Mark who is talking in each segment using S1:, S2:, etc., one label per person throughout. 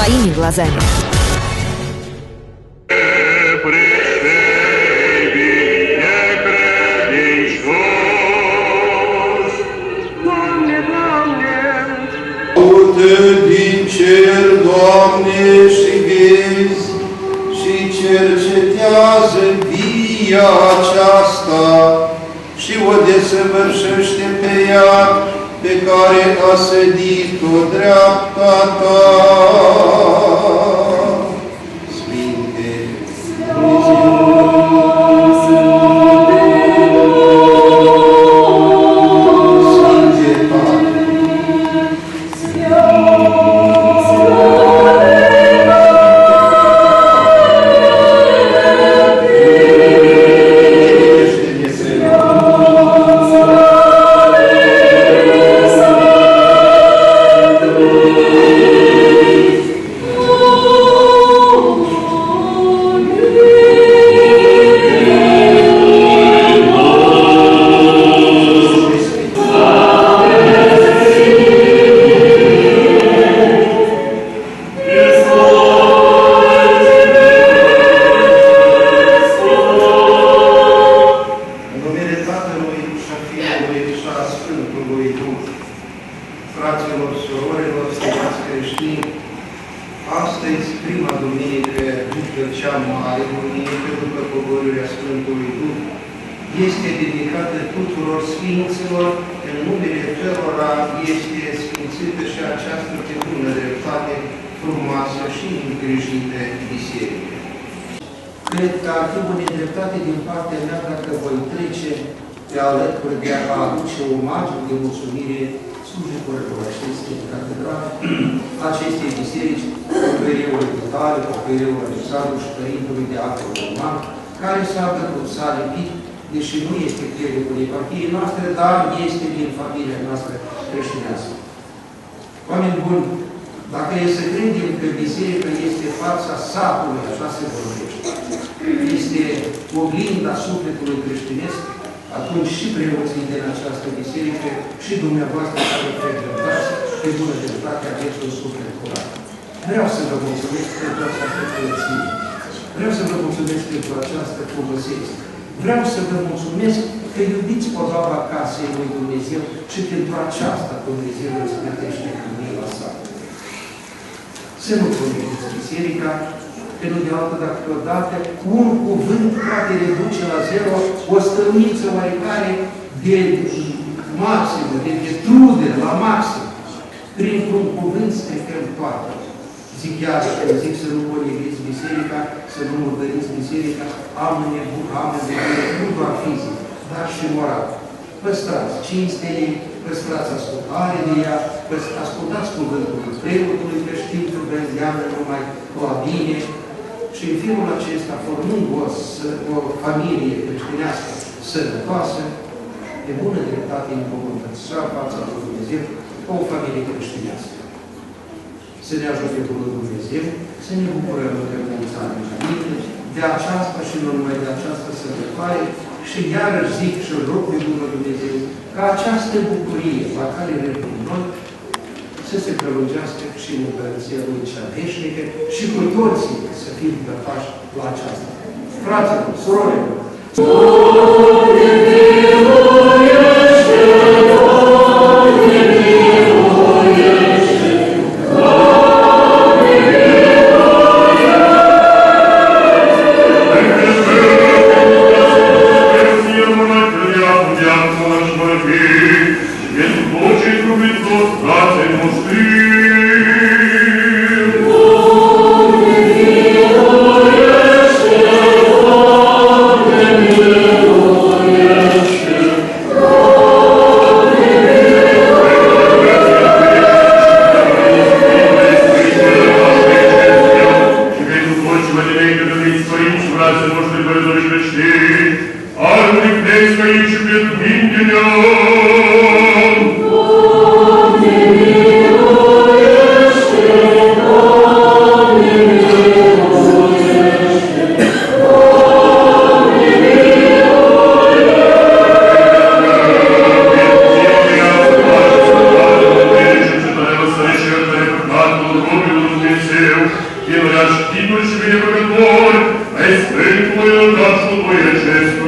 S1: своими глазами.
S2: Din cer, Doamne, și vezi și cercetează via aceasta și o desăvârșește pe ea pe care a sădit-o dreapta ta. Sfinte fraților, surorilor, stimați creștini, astăzi, prima duminică după cea mare, duminică după coborârea Sfântului Duh, este dedicată tuturor Sfinților, în numele cărora este sfințită și această pe bună dreptate, frumoasă și îngrijită biserică. Cred că ar fi o nedreptate din partea mea dacă voi trece pe alături de a aduce omagiul de mulțumire slujitorilor acestei catedrale, acestei biserici, Păcăreului Vitale, Păcăreului Alexandru și Părintelui de Acru Roman, care s-a bătut, s-a lipit, deși nu este credicul eparhiei noastre, dar este din familia noastră creștinească. Oameni buni, dacă e să credem că biserica este fața satului, așa se vorbește, este oglinda sufletului creștinesc, atunci și preoții din această biserică și dumneavoastră care frecventați pe bună dreptate aveți un suflet curat. Vreau să vă mulțumesc pentru această curăție. Vreau să vă mulțumesc pentru această frumusețe. Vreau să vă mulțumesc că iubiți podoaba casei lui Dumnezeu și pentru aceasta Dumnezeu îți plătește cu mila sa. Să nu puniți biserica, că nu de altă, dacă odată un cuvânt poate reduce la zero o stăruință oarecare de maximă, de trudere la maxim. Printr-un cuvânt strecăm toate. Zic chiar și zic să nu poleviți biserica, să nu murdăriți biserica, am nevoie, nu doar fizic, dar și moral. Păstrați cinstele, păstrați ascultare de ea, ascultați cuvântul preotului creștin, că vă îndeamnă numai la bine, și în felul acesta, formând o familie creștinească sănătoasă, de bună dreptate încuvântăți în fața lui Dumnezeu, o familie creștinească. Să ne ajute Bunul Dumnezeu, să ne bucurăm de mulți ani înainte, de aceasta și nu numai de această sărbătoare, și iarăși zic și rog pe Bunul Dumnezeu, ca această bucurie la care ne rugăm noi, să se prelungească și în Împărăția Lui cea veșnică și cu toții să fim părtași la aceasta. Fraților, surorilor!
S3: Amen.
S1: делаешь титуль себе непокорной, а из твою душу твою честную.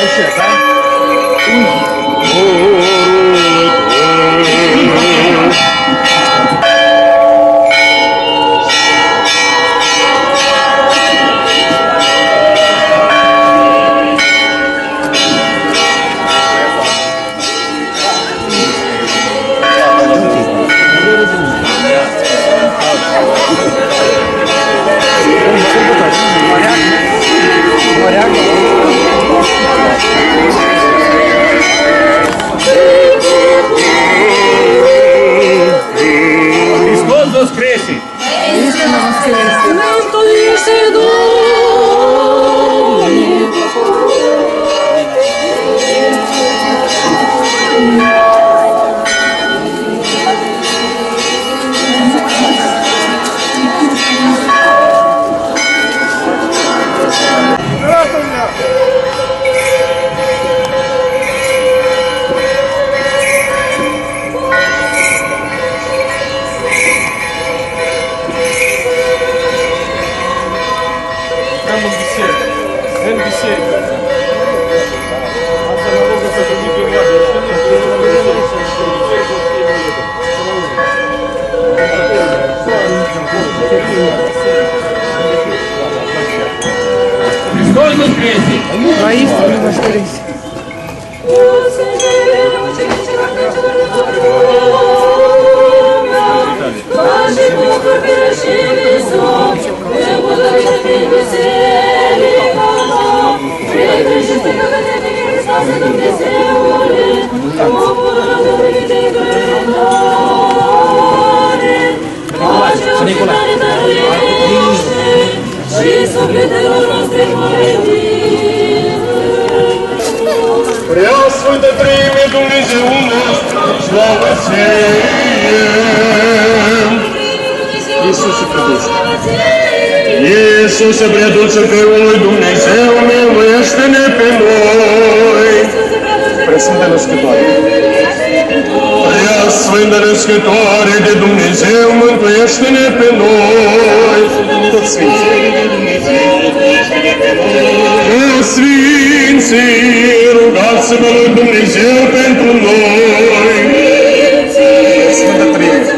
S3: Așa, da?
S1: Христос воскресе!
S4: Мертвіше долі.
S3: Прямо в беседе. В беседе. Asta mă rog să primi pe oameni.
S1: Христос воскресе!
S5: Воистину воскресе.
S4: Наши Бога перешили сон, не благодарите весели канал. Прикричите, как это не сказано, где земли, о, благодарите греховны. Боже, ожидали даришь, чисто придел раскрываете.
S1: Преосвятой Тройме Dumnezeu nostru, slavă ție!
S3: Iisuse Preduce.
S1: Iisuse Preduce, Fiul lui Dumnezeu, miluiește-ne pe noi!
S3: Preasfântă Născătoare.
S1: Prea Sfântă Născătoare de Dumnezeu, mântuiește-ne pe noi!
S3: Toți Sfinții.
S1: Sfinții, rugați-vă lui Dumnezeu pentru noi!
S3: Sfântă Treime.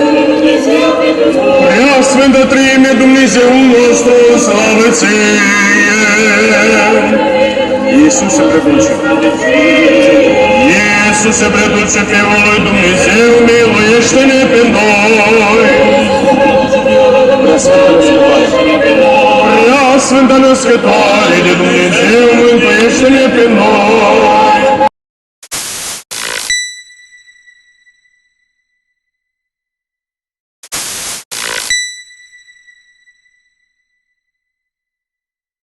S1: Prea Sfântă Treime, Dumnezeu nostru, slavă ție!
S3: Iisuse Preduce.
S1: Iisuse Preduce, Fiul lui Dumnezeu, miluiește-ne pe noi!
S3: Preasfântă Născătoare.
S1: Prea Sfântă Născătoare de Dumnezeu, mântuiește-ne pe noi!